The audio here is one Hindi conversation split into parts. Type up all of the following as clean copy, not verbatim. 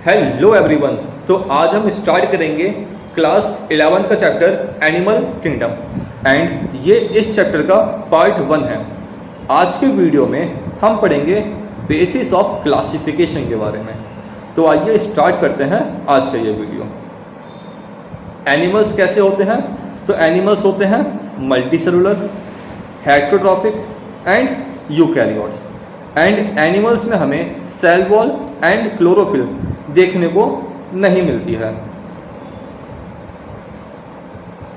Hello everyone. तो आज हम स्टार्ट करेंगे क्लास 11 का चैप्टर एनिमल किंगडम एंड ये इस चैप्टर का पार्ट 1 है। आज के वीडियो में हम पढ़ेंगे बेसिस ऑफ क्लासिफिकेशन के बारे में। तो आइए स्टार्ट करते हैं आज का ये वीडियो। एनिमल्स कैसे होते हैं? तो एनिमल्स होते हैं multicellular, heterotrophic and eukaryotes. And animals में हमें सेल वॉल एंड क्लोरोफिल देखने को नहीं मिलती है।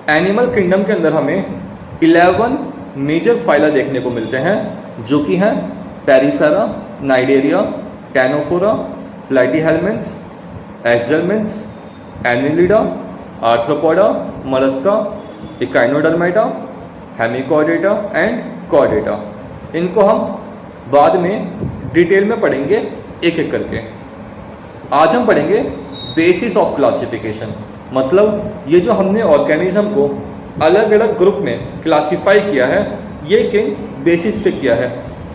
एनिमल किंगडम के अंदर हमें 11 मेजर फाइला देखने को मिलते हैं, जो कि हैं Porifera, Cnidaria, Ctenophora, Platyhelminthes, Aschelminthes, Annelida, Arthropoda, Mollusca, Echinodermata, Hemichordata and Chordata. इनको हम बाद में डिटेल में पढ़ेंगे एक एक करके। आज हम पढ़ेंगे बेसिस ऑफ क्लासिफिकेशन, मतलब ये जो हमने ऑर्गेनिज्म को अलग अलग ग्रुप में क्लासिफाई किया है, ये किन बेसिस पे किया है।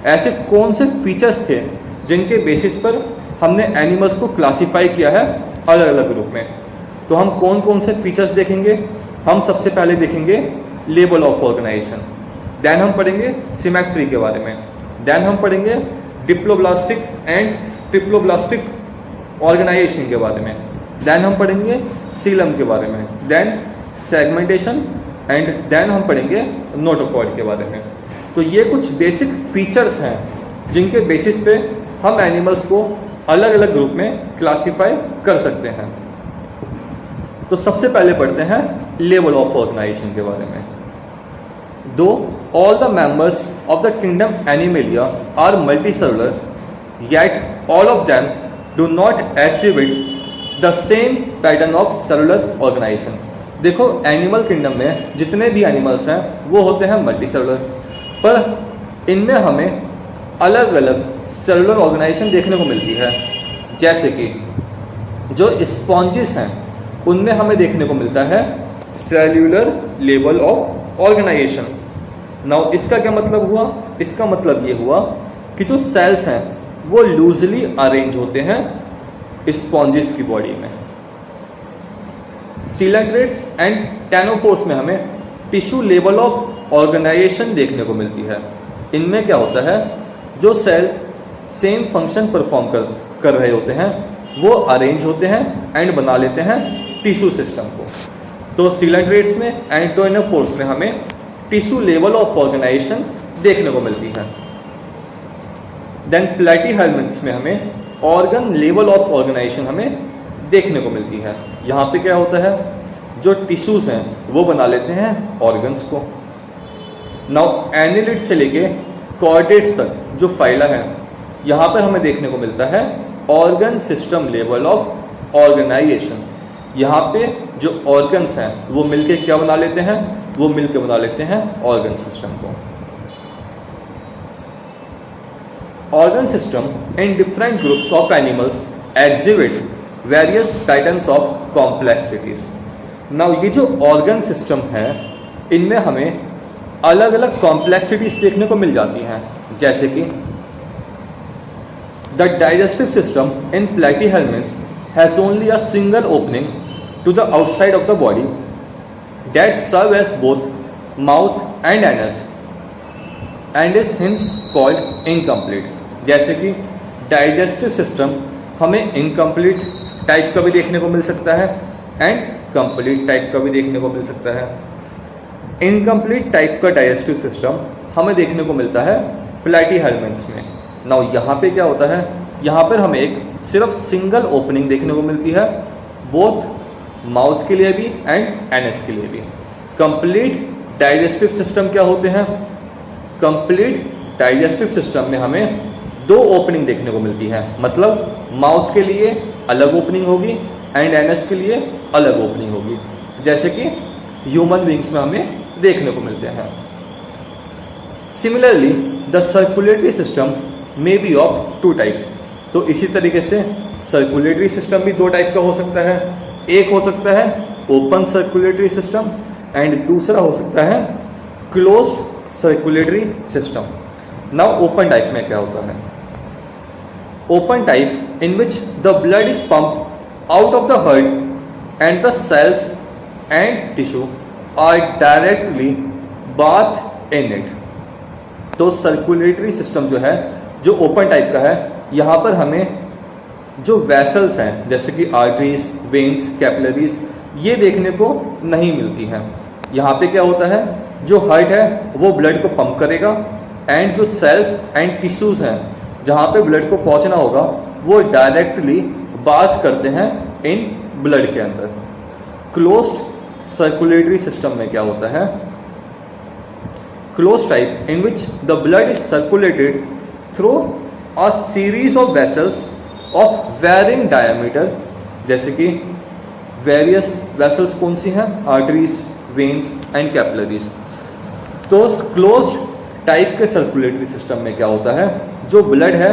ऐसे कौन से फीचर्स थे जिनके बेसिस पर हमने एनिमल्स को क्लासिफाई किया है अलग अलग ग्रुप में। तो हम कौन कौन से फीचर्स देखेंगे? हम सबसे पहले देखेंगे लेवल ऑफ ऑर्गेनाइजेशन, देन हम पढ़ेंगे सिमेट्री के बारे में, देन हम पढ़ेंगे डिप्लोब्लास्टिक एंड ट्रिप्लोब्लास्टिक ऑर्गेनाइजेशन के बारे में, देन हम पढ़ेंगे सीलम के बारे में, देन सेगमेंटेशन एंड देन हम पढ़ेंगे नोटोकॉर्ड के बारे में। तो ये कुछ बेसिक फीचर्स हैं जिनके बेसिस पे हम एनिमल्स को अलग अलग ग्रुप में क्लासीफाई कर सकते हैं। तो सबसे पहले पढ़ते हैं लेवल ऑफ ऑर्गेनाइजेशन के बारे में। दो all the members of the kingdom Animalia are multicellular, yet all of them do not exhibit the same pattern of cellular organization। देखो एनिमल किंगडम में जितने भी एनिमल्स हैं वो होते हैं मल्टीसेलुलर, पर इनमें हमें अलग अलग सेलुलर ऑर्गेनाइजेशन देखने को मिलती है। जैसे कि जो स्पॉन्जिस हैं उनमें हमें देखने को मिलता है cellular level of organization. Now इसका क्या मतलब हुआ? इसका मतलब ये हुआ कि जो सेल्स हैं वो लूजली अरेंज होते हैं स्पॉन्जिस की बॉडी में। सीलेंट्रेट्स एंड टैनोफोर्स में हमें टिश्यू लेवल ऑफ ऑर्गेनाइजेशन देखने को मिलती है। इनमें क्या होता है, जो सेल सेम फंक्शन परफॉर्म कर रहे होते हैं वो अरेंज होते हैं एंड बना लेते हैं टिश्यू सिस्टम को। तो सीलेंट्रेट्स में एंड टैनोफोर्स में हमें टिश्यू लेवल ऑफ ऑर्गेनाइजेशन देखने को मिलती है। देन प्लैटीहेल्मिन्थ्स में हमें ऑर्गन लेवल ऑफ ऑर्गेनाइजेशन हमें देखने को मिलती है। यहाँ पे क्या होता है, जो टिश्यूज हैं वो बना लेते हैं ऑर्गन्स को। नाउ एनिलिड से लेके कॉर्डेट्स तक जो फाइला है, यहाँ पर हमें देखने को मिलता है organ system level of organization. यहाँ पे जो ऑर्गन्स हैं वो मिलके क्या बना लेते हैं, वो मिलकर बना लेते हैं ऑर्गन सिस्टम को। Organ system in different groups of animals exhibit various patterns of complexities. Now ये जो ऑर्गन सिस्टम है इनमें हमें अलग अलग कॉम्प्लेक्सिटीज देखने को मिल जाती हैं। जैसे कि the digestive system in Platyhelminthes has only a single opening to the outside of the body that serve as both mouth and anus and is hence called incomplete। जैसे कि डाइजेस्टिव सिस्टम हमें इनकम्प्लीट टाइप का भी देखने को मिल सकता है एंड कंप्लीट टाइप का भी देखने को मिल सकता है। इनकम्प्लीट टाइप का डाइजेस्टिव सिस्टम हमें देखने को मिलता है प्लैटीहेल्मिन्थ्स में। नाउ यहाँ पे क्या होता है, यहाँ पर हमें एक सिर्फ सिंगल ओपनिंग देखने को मिलती है, बोथ माउथ के लिए भी एंड एनस के लिए भी। कंप्लीट डाइजेस्टिव सिस्टम क्या होते हैं? कंप्लीट डाइजेस्टिव सिस्टम में हमें 2 ओपनिंग देखने को मिलती है, मतलब माउथ के लिए अलग ओपनिंग होगी एंड एनस के लिए अलग ओपनिंग होगी, जैसे कि ह्यूमन बींग्स में हमें देखने को मिलते हैं। Similarly the circulatory system may be of 2 types. तो इसी तरीके से सर्कुलेटरी सिस्टम भी 2 टाइप का हो सकता है। एक हो सकता है ओपन सर्कुलेटरी सिस्टम एंड दूसरा हो सकता है closed circulatory system. Now open type में क्या होता है, open type in which the blood is pumped out of the heart and the cells and tissue are directly bathed in it। तो सर्कुलेटरी सिस्टम जो है, जो ओपन टाइप का है, यहाँ पर हमें जो वेसल्स हैं जैसे कि आर्टरीज, वेन्स, कैपिलरीज, ये देखने को नहीं मिलती हैं। यहाँ पे क्या होता है, जो हार्ट है वो ब्लड को पंप करेगा एंड जो सेल्स एंड टिश्यूज हैं जहाँ पे ब्लड को पहुँचना होगा वो डायरेक्टली बात करते हैं इन ब्लड के अंदर। क्लोज्ड सर्कुलेटरी सिस्टम में क्या होता है, closed type in which the blood is circulated through a series of vessels of varying diameter, जैसे कि various vessels कौन सी हैं, arteries, veins and capillaries। तो closed टाइप के सर्कुलेटरी सिस्टम में क्या होता है, जो ब्लड है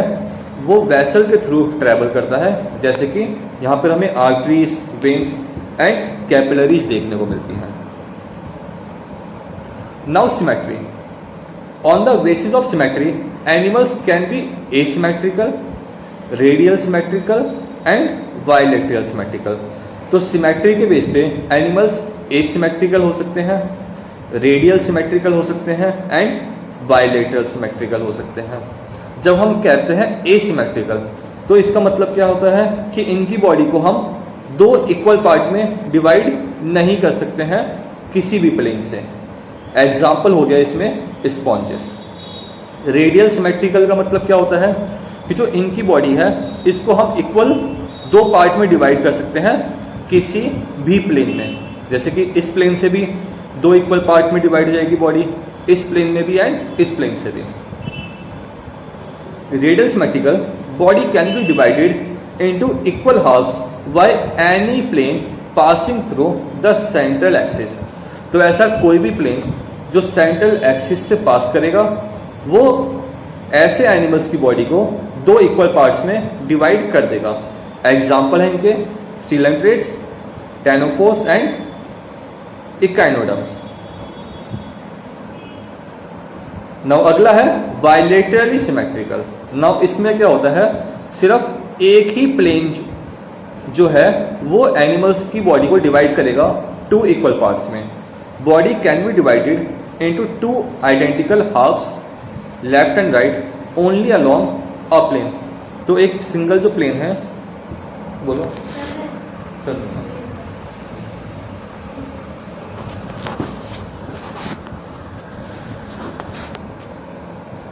वो वेसल के थ्रू ट्रैवल करता है, जैसे कि यहाँ पर हमें आर्टरीज, वेन्स एंड कैपिलरीज देखने को मिलती हैं। Now symmetry. On the basis of symmetry, animals can be asymmetrical, radial symmetrical and bilateral symmetrical। तो सिमेट्री के बेस पे एनिमल्स एसिमेट्रिकल हो सकते हैं, रेडियल सिमेट्रिकल हो सकते हैं एंड बाइलेटरल सिमेट्रिकल हो सकते हैं। जब हम कहते हैं एसिमेट्रिकल तो इसका मतलब क्या होता है कि इनकी बॉडी को हम दो इक्वल पार्ट में डिवाइड नहीं कर सकते हैं किसी भी प्लेन से। एग्जाम्पल हो गया इसमें स्पॉन्जेस। रेडियल सिमेट्रिकल का मतलब क्या होता है कि जो इनकी बॉडी है इसको हम इक्वल दो पार्ट में डिवाइड कर सकते हैं किसी भी प्लेन में, जैसे कि इस प्लेन से भी दो इक्वल पार्ट में डिवाइड हो जाएगी बॉडी, इस प्लेन में भी एंड इस प्लेन से भी। Radial symmetrical body can be divided into equal halves by any plane passing through the central axis. तो ऐसा कोई भी प्लेन जो सेंट्रल एक्सिस से पास करेगा वो ऐसे एनिमल्स की बॉडी को दो इक्वल पार्ट्स में डिवाइड कर देगा। एग्जाम्पल है इनके सीलेंट्रेट्स, टेनोफोर्स एंड इकाइनोडर्म्स। नाउ अगला है बाइलेटरली सिमेट्रिकल। नाउ इसमें क्या होता है, सिर्फ एक ही प्लेन जो है वो एनिमल्स की बॉडी को डिवाइड करेगा टू इक्वल पार्ट्स में। Body can be divided into two identical halves left and right only along a plane। तो एक सिंगल जो प्लेन है, बोलो सर,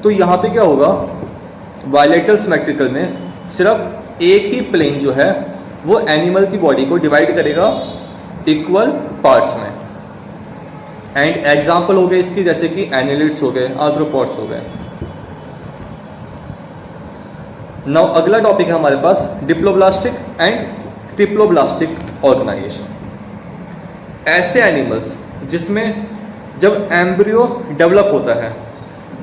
तो यहाँ पे क्या होगा, बाइलेटरल सिमेट्रिकल में सिर्फ एक ही प्लेन जो है वो एनिमल की बॉडी को डिवाइड करेगा इक्वल पार्ट्स में। एंड एग्जाम्पल हो गए इसकी जैसे कि एनिलिड्स हो गए, आर्थ्रोपॉड्स हो गए। नाउ अगला टॉपिक है हमारे पास डिप्लोब्लास्टिक एंड ट्रिप्लोब्लास्टिक ऑर्गेनाइजेशन। ऐसे एनिमल्स जिसमें जब एम्ब्रियो डेवलप होता है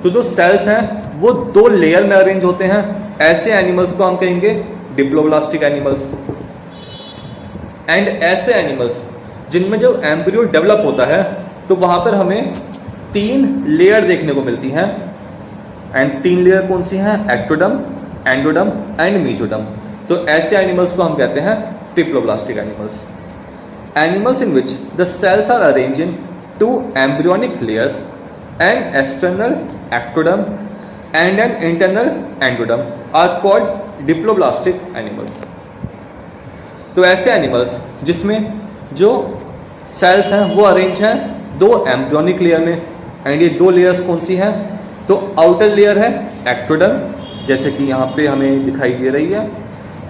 तो जो सेल्स हैं वो दो लेयर में अरेंज होते हैं, ऐसे एनिमल्स को हम कहेंगे डिप्लोब्लास्टिक एनिमल्स। एंड ऐसे एनिमल्स जिनमें जब एम्ब्रियो डेवलप होता है तो वहां पर हमें तीन लेयर देखने को मिलती हैं। एंड तीन लेयर कौन सी हैं, एक्टोडर्म, एंडोडर्म एंड मेसोडर्म। तो ऐसे एनिमल्स को हम कहते हैं triploblastic animals. Animals in which the cells are arrange in two embryonic layers and external ectoderm and an internal endoderm are called diploblastic animals. तो ऐसे एनिमल्स जिसमें जो सेल्स हैं वो अरेंज हैं दो एम्ब्रियोनिक लेयर में। एंड ये दो लेयर्स कौन सी हैं, तो आउटर लेयर है एक्टोडर्म, जैसे कि यहाँ पे हमें दिखाई दे रही है,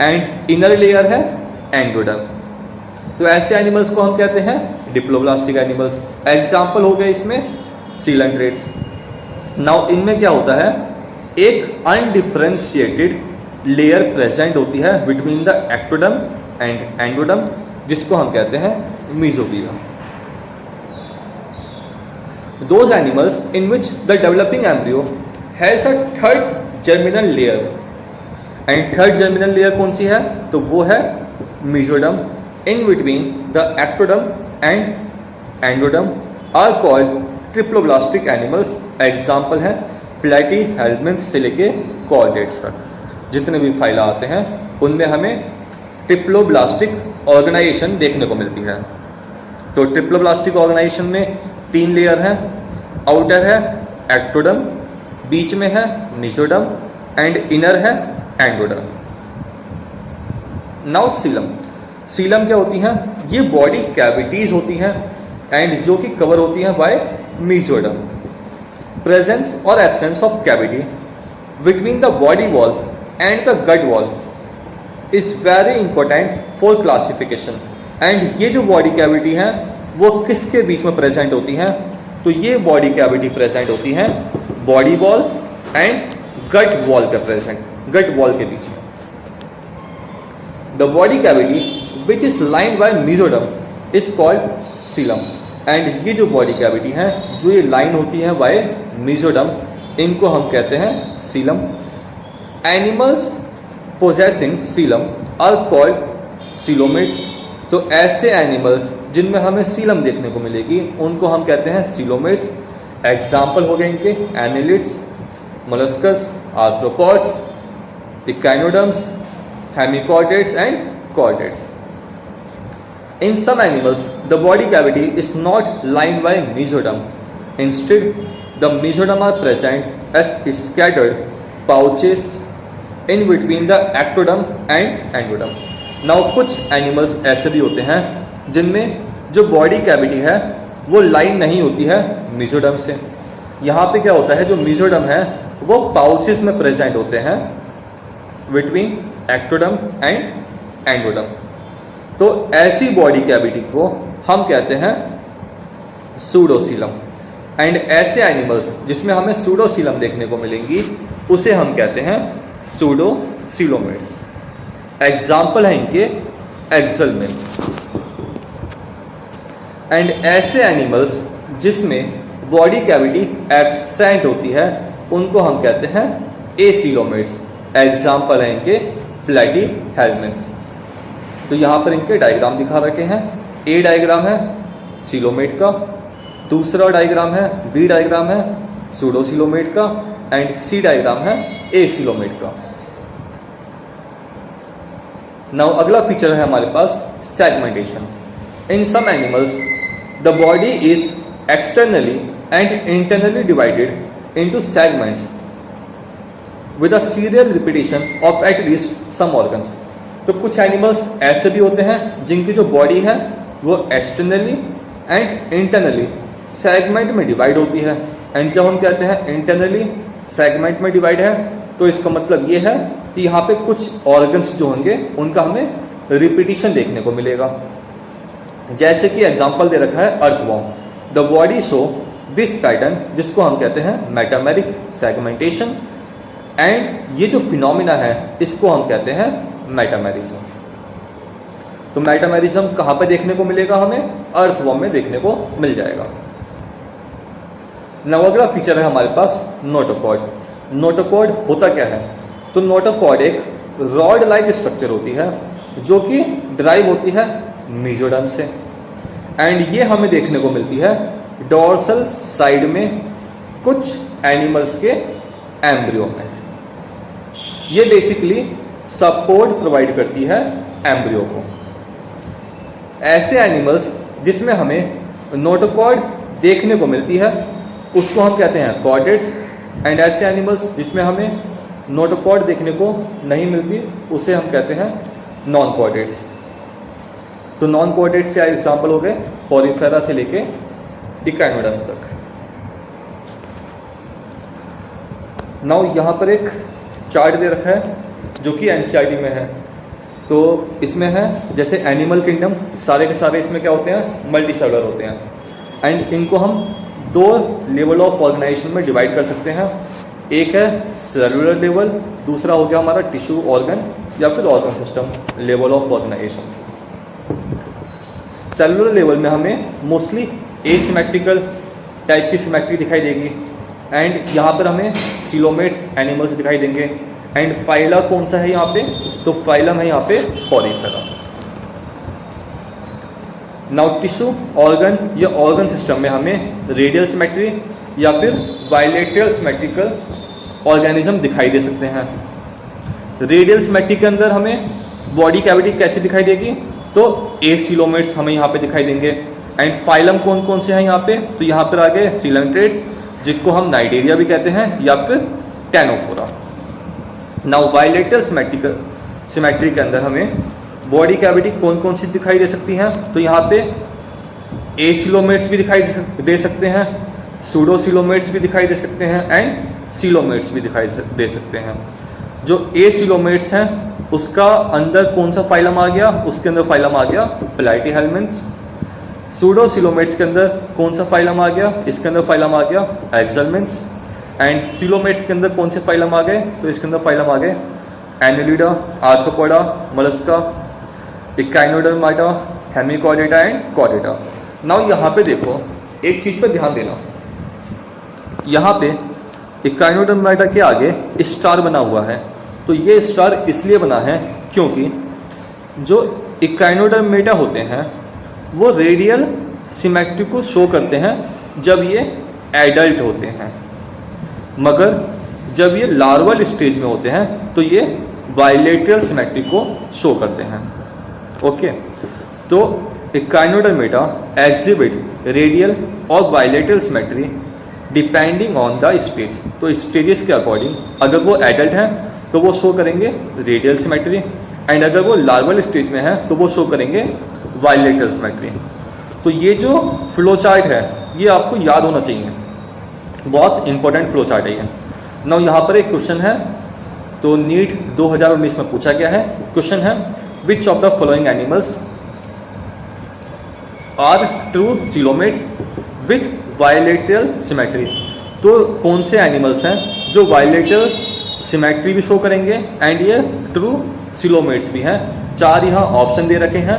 एंड इनर लेयर है एंडोडर्म। तो ऐसे एनिमल्स को हम कहते हैं डिप्लोब्लास्टिक एनिमल्स। एग्जाम्पल हो गए इसमें सीलेंट्रेट्स। नाउ इनमें क्या होता है, एक अनडिफरेंशिएटेड लेयर प्रेजेंट होती है between the ectoderm and endoderm, जिसको हम कहते हैं mesoglea. Those animals in which the developing embryo has a third germinal layer, and third germinal layer कौन सी है, तो वो है mesoderm in between the ectoderm and endoderm are called triploblastic animals। Example है platyhelminths से लेके chordates तक। जितने भी फाइला आते हैं उनमें हमें ट्रिप्लोब्लास्टिक ऑर्गेनाइजेशन देखने को मिलती है। तो ट्रिप्लोब्लास्टिक ऑर्गेनाइजेशन में 3 लेयर हैं। आउटर है एक्टोडर्म, बीच में है मेसोडर्म एंड इनर है एंडोडर्म। नाउ सीलम। सीलम क्या होती हैं? ये बॉडी कैविटीज होती हैं एंड जो कि कवर होती हैं बाय मेसोडर्म। प्रेजेंस और absence of cavity between the body wall and the gut wall is very important for classification. And ये जो बॉडी कैविटी है वो किसके बीच में प्रेजेंट होती हैं? तो ये बॉडी कैविटी प्रेजेंट होती हैं body wall and gut wall के प्रेजेंट, गट वॉल के बीच में। The body cavity which is lined by mesoderm is called coelom. And ये जो बॉडी कैविटी है जो ये लाइन होती है बाय मेसोडर्म, इनको हम कहते हैं coelom. Animals possessing coelom are called coelomates. तो ऐसे एनिमल्स जिनमें हमें सीलम देखने को मिलेगी उनको हम कहते हैं सीलोमेट्स। एग्जाम्पल हो गए इनके annelids, molluscs, arthropods, echinoderms, hemichordates and chordates. In some animals, the body cavity is not lined by mesoderm. Instead, the mesoderm are present as scattered pouches in between the ectoderm and endoderm. Now, कुछ एनिमल्स ऐसे भी होते हैं जिनमें जो बॉडी कैविटी है वो लाइन नहीं होती है मेसोडर्म से। यहाँ पे क्या होता है, जो मेसोडर्म है वो पाउचेस में प्रेजेंट होते हैं बिटवीन एक्टोडर्म एंड एंडोडर्म। तो ऐसी बॉडी कैविटी को हम कहते हैं सूडोसीलम। एंड ऐसे एनिमल्स जिसमें हमें सूडोसीलम देखने को मिलेंगी उसे हम कहते हैं सूडोसीलोमेट्स। एग्जाम्पल है इनके एक्सल में। एंड ऐसे एनिमल्स जिसमें बॉडी कैविटी एब्सेंट होती है उनको हम कहते हैं एसीलोमेट्स। एग्जाम्पल है इनके प्लैटीहेल्मिन्थ्स। तो यहाँ पर इनके डायग्राम दिखा रखे हैं। ए डायग्राम है सीलोमेट का, दूसरा डायग्राम है बी डायग्राम है सूडोसीलोमेट का एंड सी डायग्राम है एसीलोमेट का। नाउ अगला फीचर है हमारे पास segmentation. In some animals the body is externally and internally divided into segments with a serial repetition of at least some organs. तो कुछ एनिमल्स ऐसे भी होते हैं जिनकी जो बॉडी है वो एक्सटर्नली एंड इंटरनली सेगमेंट में डिवाइड होती है। एंड जब हम कहते हैं इंटरनली सेगमेंट में डिवाइड है तो इसका मतलब ये है कि यहाँ पे कुछ ऑर्गन्स जो होंगे उनका हमें रिपीटिशन देखने को मिलेगा। जैसे कि एग्जांपल दे रखा है earthworm. The body show this pattern, जिसको हम कहते हैं मेटामेरिक सेगमेंटेशन। एंड ये जो फिनोमिना है इसको हम कहते हैं मेटामेरिज्म। तो मेटामेरिज्म कहाँ पे देखने को मिलेगा? हमें अर्थवॉर्म में देखने को मिल जाएगा। नौ अगला फीचर है हमारे पास नोटोकॉर्ड। नोटोकॉर्ड होता क्या है? तो नोटोकॉर्ड एक रॉड लाइक स्ट्रक्चर होती है जो कि ड्राइव होती है मेसोडर्म से। एंड ये हमें देखने को मिलती है डोर्सल साइड में कुछ एनिमल्स के एम्ब्रियो में। ये बेसिकली सपोर्ट प्रोवाइड करती है एम्ब्रियो को। ऐसे एनिमल्स जिसमें हमें नोटोकॉर्ड देखने को मिलती है उसको हम कहते हैं कॉर्डेट्स। एंड ऐसे एनिमल्स जिसमें हमें नोटोकॉर्ड देखने को नहीं मिलती उसे हम कहते हैं नॉन कॉर्डेट्स। तो नॉन कॉर्डेट्स के एग्जाम्पल हो गए पोरीफेरा से लेके इकाइनोडर्म तक। नाउ यहाँ पर एक चार्ट दे रखा है जो कि एनसीईआरटी में है। तो इसमें है जैसे एनिमल किंगडम, सारे के सारे इसमें क्या होते हैं? मल्टी सेलुलर होते हैं। एंड इनको हम 2 लेवल ऑफ ऑर्गेनाइजेशन में डिवाइड कर सकते हैं। एक है सेलुलर लेवल, दूसरा हो गया हमारा टिश्यू ऑर्गन या फिर organ system level of organization. Cellular level में हमें मोस्टली एसिमेट्रिकल टाइप की सिमेट्री दिखाई देगी। एंड यहाँ पर हमें सीलोमेट्स एनिमल्स दिखाई देंगे। एंड फाइला कौन सा है यहाँ पे? तो फाइलम है यहाँ पे पोरीफेरा। नाउ टिश्यू ऑर्गन या ऑर्गन सिस्टम में हमें रेडियल सिमेट्री या फिर बायलेटरल सिमेट्रिकल ऑर्गेनिज्म दिखाई दे सकते हैं। रेडियल सिमेट्री के अंदर हमें बॉडी कैविटी कैसे दिखाई देगी, तो एसिलोमेट्स हमें यहाँ पे दिखाई देंगे। एंड फाइलम कौन कौन से हैं यहाँ पे, तो यहाँ पर आ गए सिलेंट्रेट्स, जिसको हम नाइडेरिया भी कहते हैं, या फिर टेनोफोरा। नाउ बायलेटरल सिमेट्री के अंदर हमें बॉडी कैविटी कौन कौन सी दिखाई दे सकती हैं, तो यहाँ पे एसिलोमेट्स भी दिखाई दे सकते हैं, सूडोसिलोमेट्स भी दिखाई दे सकते हैं, एंड सिलोमेट्स भी दिखाई दे सकते हैं। जो एसिलोमेट्स हैं उसका अंदर कौन सा फाइलम आ गया, उसके अंदर फाइलम आ गया प्लाटीहेल्मिन्थ्स। सूडोसिलोमेट्स के अंदर कौन सा फाइलम आ गया, इसके अंदर फाइलम आ गया एक्सलमिन्थ्स। एंड सिलोमेट्स के अंदर कौन से फाइलम आ गए, तो इसके अंदर फाइलम आ गए Annelida, arthropoda, Mollusca, Echinodermata, Hemichordata and Chordata. Now यहाँ पे देखो, एक चीज़ पे ध्यान देना, यहाँ पे इकाइनोडर्माटा के आगे स्टार बना हुआ है। तो ये स्टार इसलिए बना है क्योंकि जो इकाइनोडर्मेटा होते हैं वो रेडियल सिमेट्री को शो करते हैं जब ये एडल्ट होते हैं, मगर जब ये लार्वल स्टेज में होते हैं तो ये बायलेटरल सिमेट्री को शो करते हैं। ओके, तो इकाइनोडर्मेटा एग्जिबिट रेडियल और bilateral symmetry depending on the stage. तो स्टेजेस के अकॉर्डिंग अगर वो एडल्ट हैं तो वो शो करेंगे रेडियल सिमेट्री, एंड अगर वो लार्वल स्टेज में है तो वो शो करेंगे बायलेटरल सिमेट्री। तो ये जो फ्लो चार्ट है ये आपको याद होना चाहिए, बहुत इंपॉर्टेंट फ्लो चार्ट है ये। नाउ यहाँ पर एक क्वेश्चन है, तो नीट 2019 में पूछा गया है। क्वेश्चन है which of the following animals are true coelomates with bilateral symmetry. तो कौन से एनिमल्स हैं जो बायलेटरल सिमेट्री भी शो करेंगे एंड ये ट्रू सिलोमेट्स भी हैं। 4 यहाँ ऑप्शन दे रखे हैं,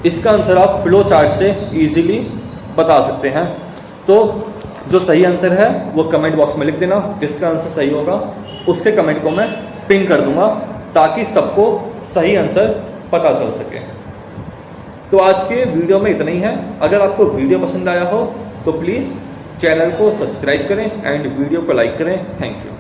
इसका आंसर आप फ्लो चार्ट से इजीली बता सकते हैं। तो जो सही आंसर है वो कमेंट बॉक्स में लिख देना, जिसका आंसर सही होगा उसके कमेंट को मैं पिन कर दूंगा ताकि सबको सही आंसर पता चल सके। तो आज के वीडियो में इतना ही है। अगर आपको वीडियो पसंद आया हो तो प्लीज़ चैनल को सब्सक्राइब करें एंड वीडियो को लाइक करें। Thank you.